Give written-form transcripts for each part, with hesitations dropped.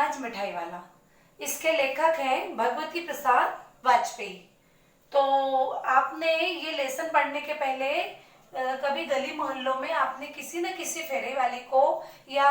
आज मिठाई वाला। इसके लेखक हैं भगवती प्रसाद वाजपेयी। तो आपने ये लेसन पढ़ने के पहले कभी गली मोहल्लों में आपने किसी न किसी फेरे वाली को या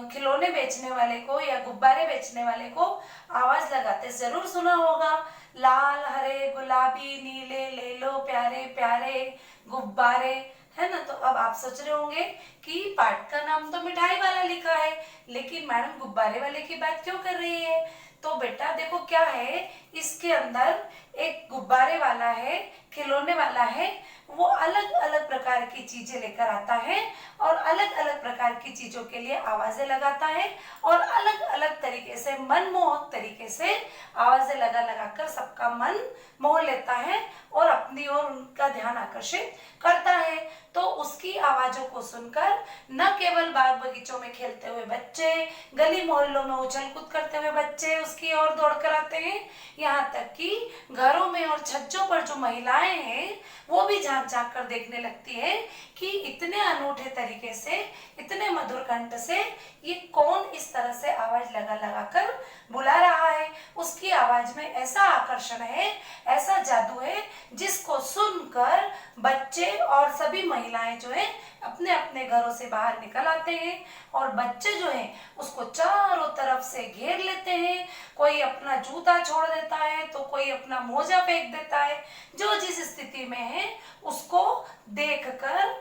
खिलौने बेचने वाले को या गुब्बारे बेचने वाले को आवाज लगाते जरूर सुना होगा। लाल हरे गुलाबी नीले ले लो प्यारे प्यारे गुब्बारे, है ना। तो अब आप सोच रहे होंगे कि पाठ का नाम तो मिठाई वाला लिखा है, लेकिन मैडम गुब्बारे वाले की बात क्यों कर रही है। तो बेटा देखो क्या है, इसके अंदर एक गुब्बारे वाला है, खिलौने वाला है, वो अलग अलग प्रकार की चीजें लेकर आता है और अलग अलग प्रकार की चीजों के लिए आवाजें लगाता है और अलग अलग तरीके से मनमोहक तरीके से आवाजें लगा लगाकर सबका मन मोह लेता है और अपनी ओर उनका ध्यान आकर्षित करता है। तो उसकी आवाजों को सुनकर न केवल बाग बगीचों में खेलते हुए बच्चे, गली मोहल्लों में उछल कूद करते हुए बच्चे उसकी ओर दौड़ कर आते हैं, यहाँ तक कि घरों में और छज्जों पर जो महिलाएं हैं वो भी झांक झांक कर देखने लगती है कि इतने अनूठे तरीके से, इतने मधुर कंठ से ये कौन इस तरह से आवाज लगा लगा कर बुला रहा है। उसकी आवाज में ऐसा आकर्षण है, ऐसा जादू है, जिसको सुनकर बच्चे और सभी महिलाएं जो है अपने अपने घरों से बाहर निकल आते हैं और बच्चे जो हैं उसको चारों तरफ से घेर लेते हैं। कोई अपना जूता छोड़ देता है तो कोई अपना मोजा फेंक देता है। जो जिस स्थिति में है उसको देखकर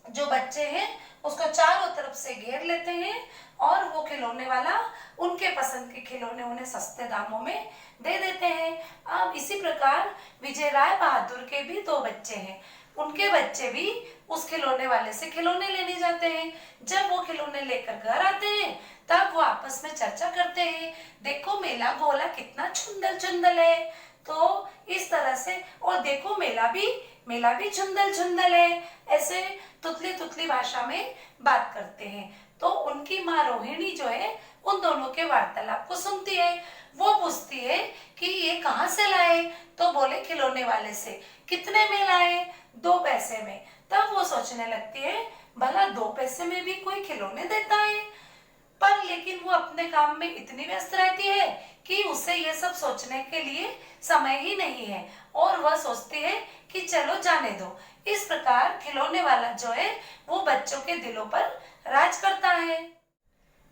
जो बच्चे हैं उसको चारों तरफ से घेर लेते हैं और वो खिलौने वाला उनके पसंद के खिलौने उन्हें सस्ते दामों में दे देते हैं। अब इसी प्रकार विजय राय बहादुर के भी 2 बच्चे हैं, उनके बच्चे भी उस खिलौने वाले से खिलौने लेने जाते हैं। जब वो खिलौने लेकर घर आते हैं तब वो आपस में चर्चा करते हैं, देखो मेला गोला कितना छुंदल छुंदल है। तो इस तरह से, और देखो मेला भी छुंदल छुंदल है, ऐसे तुतली तुतली भाषा में बात करते हैं। तो उनकी माँ रोहिणी जो है उन दोनों के वार्तालाप को सुनती है। वो पूछती है कि ये कहाँ से लाए, तो बोले खिलौने वाले से। कितने में लाए, 2 पैसे में। तब वो सोचने लगती है भला 2 पैसे में भी कोई खिलौने देता है, पर लेकिन वो अपने काम में इतनी व्यस्त रहती है कि उसे ये सब सोचने के लिए समय ही नहीं है और वह सोचती है कि चलो जाने दो। इस प्रकार खिलौने वाला जो है वो बच्चों के दिलों पर राज करता है।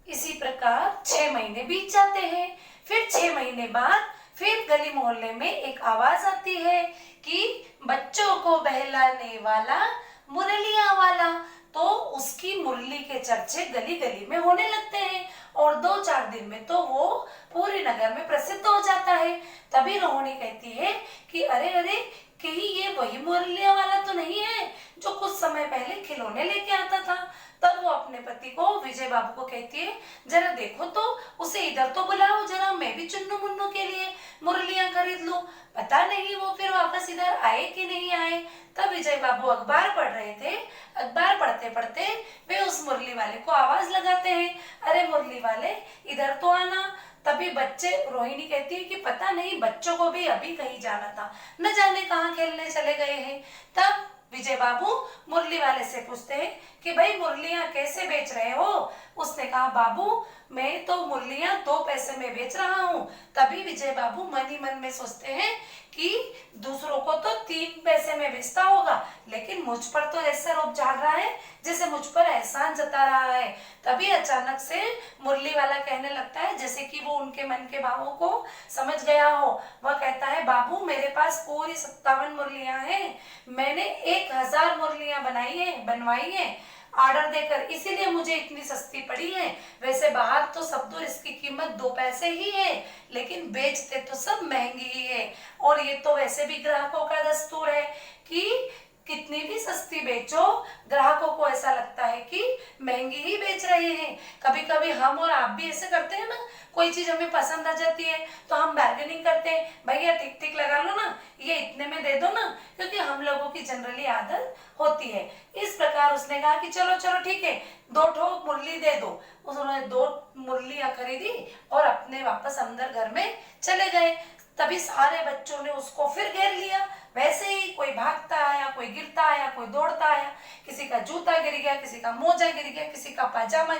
इसी प्रकार 6 महीने बीत जाते हैं। फिर 6 महीने बाद फिर गली मोहल्ले में एक आवाज आती है कि बच्चों को बहलाने वाला मुरलिया वाला। तो उसकी मुरली के चर्चे गली गली में होने लगते हैं और 2-4 दिन में तो वो पूरे नगर में प्रसिद्ध हो जाता है। तभी रोहिणी कहती है कि अरे अरे, कहीं ये वही मुरलिया वाला तो नहीं है जो कुछ समय पहले खिलौने लेके आता था। तब वो अपने पति को, विजय बाबू को कहती है, जरा देखो तो उसे इधर तो बुलाओ, जरा मैं भी चुन्नू मुन्नू के लिए मुरलियां खरीद लूं। पता नहीं वो फिर वापस इधर आए कि नहीं आए। तब विजय बाबू अखबार पढ़ रहे थे। अखबार पढ़ते पढ़ते वे उस मुरली वाले को आवाज लगाते हैं, अरे मुरली वाले इधर तो आना। तभी बच्चे, रोहिणी कहती है कि पता नहीं बच्चों को भी अभी कहीं जाना था, न जाने कहाँ खेलने चले गए हैं। तब विजय बाबू मुरली वाले से पूछते हैं कि भाई मुरलियां कैसे बेच रहे हो। उसने कहा बाबू मैं तो मुरलियां 2 पैसे में बेच रहा हूँ। तभी विजय बाबू मन ही मन में सोचते हैं कि दूसरों को तो 3 पैसे में बेचता होगा, लेकिन मुझ पर तो ऐसा रूप झाड़ रहा है जैसे मुझ पर एहसान जता रहा है। तभी अचानक से मुरली वाला कहने लगता है, जैसे कि वो उनके मन के भावों को समझ गया हो। वह कहता है बाबू मेरे पास पूरी 57 मुरलियां हैं, मैंने 1000 मुरलियां बनवाई है ऑर्डर देकर, इसीलिए मुझे इतनी सस्ती पड़ी है। वैसे बाहर तो सब दूर इसकी कीमत 2 पैसे ही है, लेकिन बेचते तो सब महंगी ही है। और ये तो वैसे भी ग्राहकों का दस्तूर है कि कितनी भी सस्ती बेचो, ग्राहकों को ऐसा लगता है कि महंगी ही बेच रहे हैं। कभी कभी हम और आप भी ऐसे करते हैं ना, कोई चीज हमें पसंद आ जाती है तो हम बार्गेनिंग करते हैं, भैया ठीक ठीक लगा लो ना, ये इतने में दे दो ना, क्योंकि हम लोगों की जनरली आदत होती है। इस प्रकार उसने कहा कि चलो चलो ठीक है, 2 ठोक मुरली दे दो। उन्होंने 2 मुरलियां खरीदी और अपने वापस अंदर घर में चले गए। तभी सारे बच्चों ने उसको फिर घेर लिया। वैसे ही कोई भागता आया, कोई गिरता आया, कोई दौड़ता आया, किसी का जूता गिर गया, किसी का मोजा गिर गया, किसी का पाजामा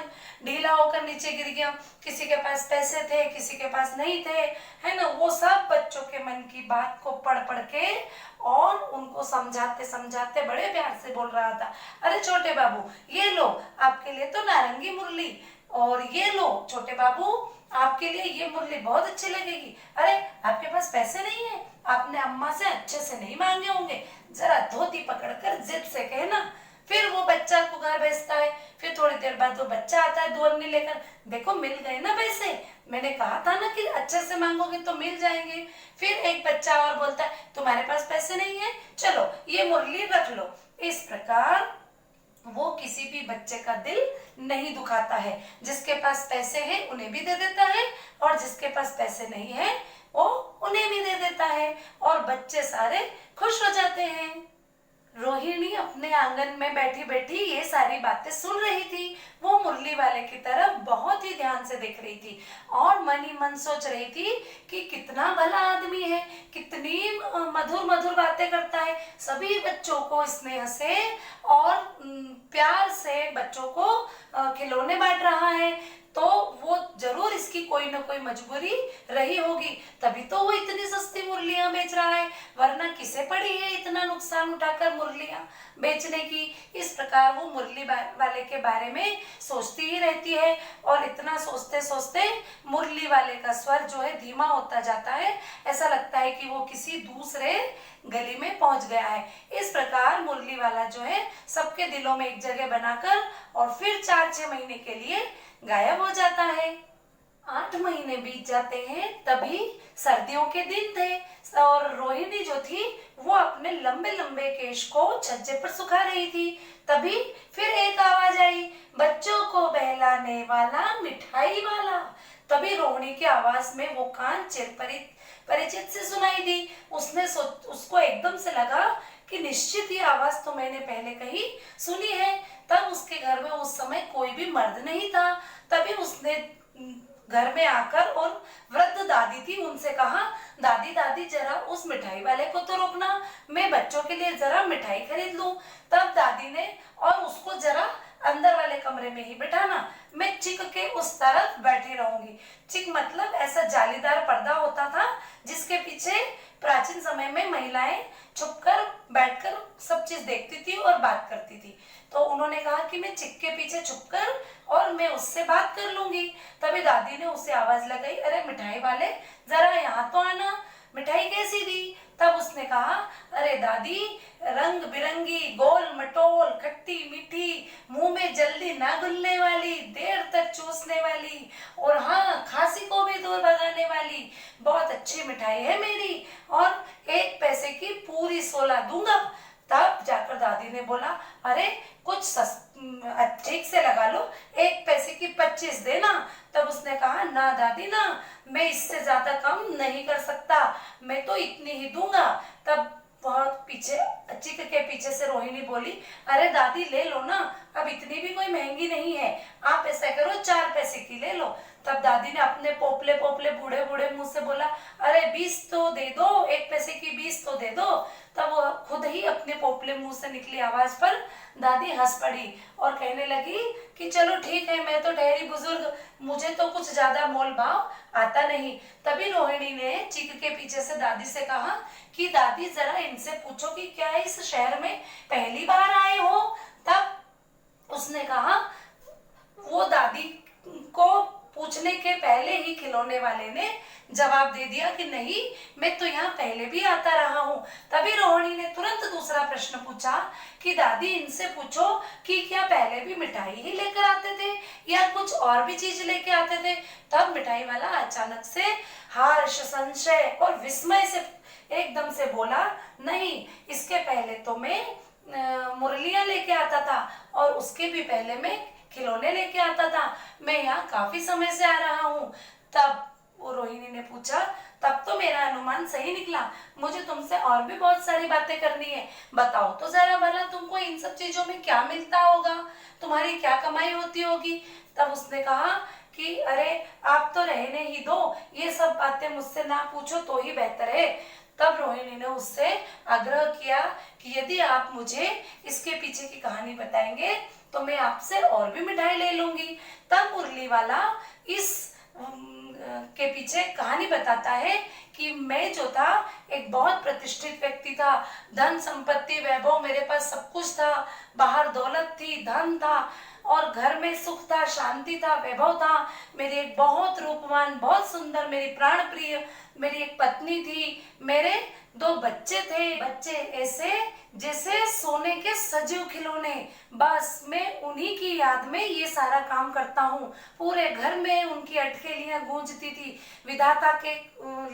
ढीला होकर नीचे गिर गया, किसी के पास पैसे थे, किसी के पास नहीं थे, है ना। वो सब बच्चों के मन की बात को पढ़ पढ़ के और उनको समझाते समझाते बड़े प्यार से बोल रहा था, अरे छोटे बाबू ये लो, आपके लिए तो नारंगी मुरली, और ये लो छोटे बाबू आपके लिए ये मुरली बहुत अच्छी लगेगी। अरे आपके पास पैसे नहीं है, आपने अम्मा से अच्छे से नहीं मांगे होंगे, जरा धोती पकड़कर जिद से कहना। फिर वो बच्चा को घर भेजता है। फिर थोड़ी देर बाद वो बच्चा आता है 2 अन्नी लेकर, देखो मिल गए ना पैसे, मैंने कहा था ना कि अच्छे से मांगोगे तो मिल जाएंगे। फिर एक बच्चा और बोलता है, तुम्हारे पास पैसे नहीं है, चलो ये मुरली रख लो। इस प्रकार वो किसी भी बच्चे का दिल नहीं दुखाता है। जिसके पास पैसे हैं उन्हें भी दे देता है, और जिसके पास पैसे नहीं है वो उन्हें भी दे देता है, और बच्चे सारे खुश हो जाते हैं। रोहिणी अपने आंगन में बैठी बैठी ये सारी बातें सुन रही थी। वो मुरली वाले की तरफ बहुत ही ध्यान से देख रही थी, और मन ही मन सोच रही थी कि कितना भला आदमी है, कितनी मधुर मधुर बातें करता है, सभी बच्चों को स्नेह से और प्यार से बच्चों को खिलौने बांट रहा है। तो वो जरूर इसकी कोई ना कोई मजबूरी रही होगी, तभी तो वो इतनी सस्ती मुरलियां बेच रहा है, वरना किसे पड़ी है इतना नुकसान उठाकर मुरलियां बेचने की। इस प्रकार वो मुरली वाले के बारे में सोचती ही रहती है, और इतना सोचते सोचते मुरली वाले का स्वर जो है धीमा होता जाता है। ऐसा लगता है कि वो किसी दूसरे गली में पहुंच गया है। इस प्रकार मुरली वाला जो है सबके दिलों में एक जगह बनाकर और फिर 4-6 महीने के लिए गायब हो जाता है। 8 महीने बीत जाते हैं, तभी सर्दियों के दिन थे, और रोहिणी जो थी वो अपने लंबे लंबे केश को छज्जे पर सुखा रही थी। तभी फिर एक आवाज आई, बच्चों को बहलाने वाला मिठाई वाला। तभी रोहिणी की आवाज में वो कान परिचित से सुनाई दी। उसको एकदम से लगा कि निश्चित ये आवाज तो मैंने पहले कहीं सुनी है। तब उसके घर में उस समय कोई भी मर्द नहीं था। तभी उसने घर में आकर और वृद्ध दादी थी उनसे कहा, दादी दादी जरा उस मिठाई वाले को तो रोकना, मैं बच्चों के लिए जरा मिठाई खरीद लूं। तब दादी ने, और उसको जरा अंदर वाले कमरे में ही बिठाना, मैं चिक के उस तरफ बैठी रहूंगी। चिक मतलब ऐसा जालीदार पर्दा होता था जिसके पीछे प्राचीन समय में महिलाएं छुपकर बैठकर सब चीज देखती थी और बात करती थी। तो उन्होंने कहा कि मैं चिक के पीछे छुपकर और मैं उससे बात कर लूंगी। तभी दादी ने उसे आवाज लगाई, अरे मिठाई वाले जरा यहाँ तो आना, मिठाई कैसी दी? तब उसने कहा, अरे दादी रंग बिरंगी गोल मटोल खट्टी मीठी, मुंह में जल्दी ना घुलने वाली, देर तक चूसने वाली, और हाँ खांसी को भी दूर भगाने वाली बहुत अच्छी मिठाई है मेरी, और 1 पैसे की पूरी 16 दूंगा। तब जाकर दादी ने बोला, अरे कुछ ठीक से लगा लो, 1 पैसे की 25 देना। तब उसने कहा, ना दादी ना, मैं इससे ज्यादा कम नहीं कर सकता, मैं तो इतनी ही दूंगा। तब बहुत पीछे चिक के पीछे से रोहिणी बोली, अरे दादी ले लो ना, अब इतनी भी कोई महंगी नहीं है, आप ऐसा करो 4 पैसे की ले लो। तब दादी ने अपने पोपले पोपले बूढ़े बूढ़े मुंह से बोला, अरे 20 तो दे दो, 1 पैसे की 20 तो दे दो। तब वो खुद ही अपने पोपले मुंह से निकली आवाज पर दादी हंस पड़ी और कहने लगी कि चलो ठीक है, मैं तो ठहरी बुजुर्ग, मुझे तो कुछ ज्यादा मोल भाव आता नहीं। तभी रोहिणी ने चिक के पीछे से दादी से कहा कि दादी जरा इनसे पूछो कि क्या इस शहर में पहली बार आए हो। तब उसने कहा, वो दादी को पूछने के पहले ही खिलौने वाले ने जवाब दे दिया कि नहीं, मैं तो यहाँ पहले भी आता रहा हूँ। तभी रोहिणी ने तुरंत दूसरा प्रश्न पूछा कि दादी इनसे पूछो कि क्या पहले भी मिठाई ही लेकर आते थे या कुछ और भी चीज लेके आते थे। तब मिठाई वाला अचानक से हर्ष, संशय और विस्मय से एकदम से बोला, नहीं, इसके पहले तो मैं मुरलियां लेके आता था, और उसके भी पहले मैं खिलौने लेके आता था, मैं यहाँ काफी समय से आ रहा हूँ। तब वो रोहिणी ने पूछा, तब तो मेरा अनुमान सही निकला, मुझे तुमसे और भी बहुत सारी बातें करनी है, बताओ तो जरा भला तुमको इन सब चीजों में क्या मिलता होगा, तुम्हारी क्या कमाई होती होगी। तब उसने कहा कि अरे आप तो रहने ही दो, ये सब बातें मुझसे ना पूछो तो ही बेहतर है। तब रोहिणी ने उससे आग्रह किया कि यदि आप मुझे इसके पीछे की कहानी बताएंगे तो मैं आपसे और भी मिठाई ले लूंगी। तब मुरली वाला इस के पीछे कहानी बताता है कि मैं जो था एक बहुत प्रतिष्ठित व्यक्ति था, धन संपत्ति वैभव मेरे पास सब कुछ था, बाहर दौलत थी, धन था और घर में सुख था, शांति था, वैभव था। मेरी एक बहुत रूपवान, बहुत सुंदर, मेरी प्राण प्रिय मेरी एक पत्नी थी, मेरे 2 बच्चे थे, बच्चे ऐसे जैसे सोने के सजीव खिलौने। बस मैं उन्हीं की याद में ये सारा काम करता हूँ। पूरे घर में उनकी अटखेलियां गूंजती थी। विधाता के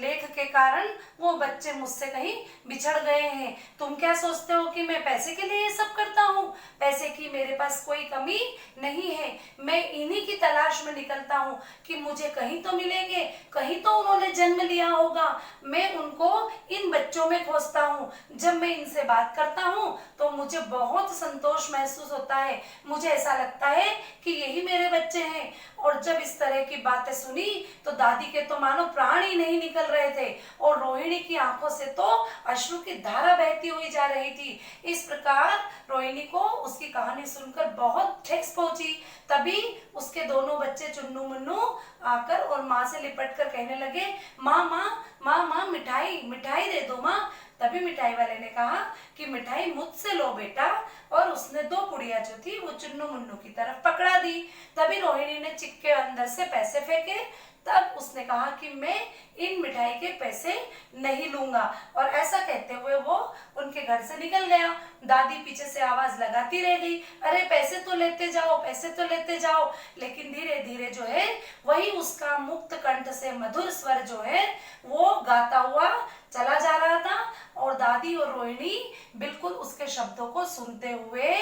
लेख के कारण वो बच्चे मुझसे कहीं बिछड़ गए हैं। तुम क्या सोचते हो कि मैं पैसे के लिए ये सब करता हूँ? पैसे की मेरे पास कोई कमी नहीं है। मैं इन्हीं की तलाश में निकलता हूँ कि मुझे कहीं तो मिलेंगे, कहीं तो उन्होंने जन्म लिया होगा। मैं उनको इन बच्चों में खोजता हूँ। जब मैं इनसे बात करता हूँ तो मुझे बहुत संतोष महसूस होता है। मुझे ऐसा लगता है कि यही मेरे बच्चे हैं। और जब इस तरह की बातें सुनी तो दादी के तो मानो प्राण ही नहीं निकल रहे थे और रोहिणी की आंखों से तो अश्रु की धारा बहती हुई जा रही थी। इस प्रकार रोहिणी को उसकी कहानी सुनकर बहुत ठेस पहुंची। तभी उसके दोनों बच्चे चुन्नू मुन्नू आकर और माँ से लिपट कर कहने लगे, माँ माँ माँ माँ मिठाई मिठाई दे दो माँ। तभी मिठाई वाले ने कहा कि मिठाई मुझसे लो बेटा, और उसने 2 पुड़िया जो थी वो चुन्नू मुन्नू की तरफ पकड़ा दी। तभी रोहिणी ने चिक के अंदर से पैसे फेंके। तब उसने कहा कि मैं इन मिठाई के पैसे नहीं लूंगा, और ऐसा कहते हुए वो उनके घर से निकल गया। दादी पीछे से आवाज लगाती रह गई, अरे पैसे तो लेते जाओ, पैसे तो लेते जाओ। लेकिन धीरे धीरे जो है वही उसका मुक्त कंठ से मधुर स्वर जो है वो गाता हुआ चला जा रहा था, और दादी और रोहिणी बिल्कुल उसके शब्दों को सुनते हुए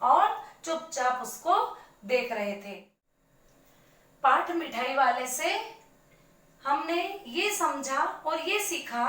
और चुपचाप उसको देख रहे थे। पाठ मिठाई वाले से हमने ये समझा और ये सीखा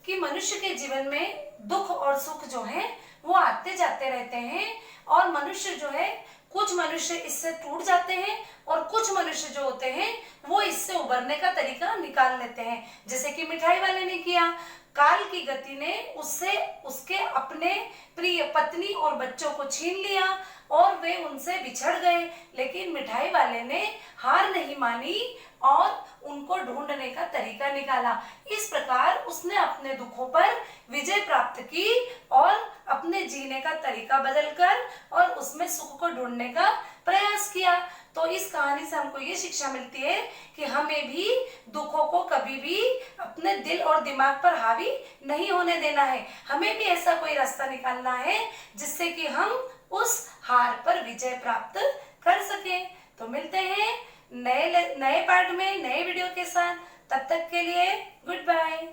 कि मनुष्य के जीवन में दुख और सुख जो है वो आते जाते रहते हैं, और मनुष्य जो है कुछ मनुष्य इससे टूट जाते हैं और कुछ मनुष्य जो होते हैं वो इससे उबरने का तरीका निकाल लेते हैं, जैसे कि मिठाई वाले ने किया। काल की गति ने उससे उसके अपने प्रिय पत्नी और बच्चों को छीन लिया और वे उनसे बिछड़ गए, लेकिन मिठाई वाले ने हार नहीं मानी और उनको ढूंढने का तरीका निकाला। इस प्रकार उसने अपने दुखों पर विजय प्राप्त की और अपने जीने का तरीका बदलकर और उसमें सुख को ढूंढने का प्रयास किया। तो इस कहानी से हमको ये शिक्षा मिलती है कि हमें भी दुखों को कभी भी अपने दिल और दिमाग पर हावी नहीं होने देना है। हमें भी ऐसा कोई रास्ता निकालना है जिससे कि हम उस हार पर विजय प्राप्त कर सकें। तो मिलते हैं नए पार्ट में नए वीडियो के साथ। तब तक के लिए गुड बाय।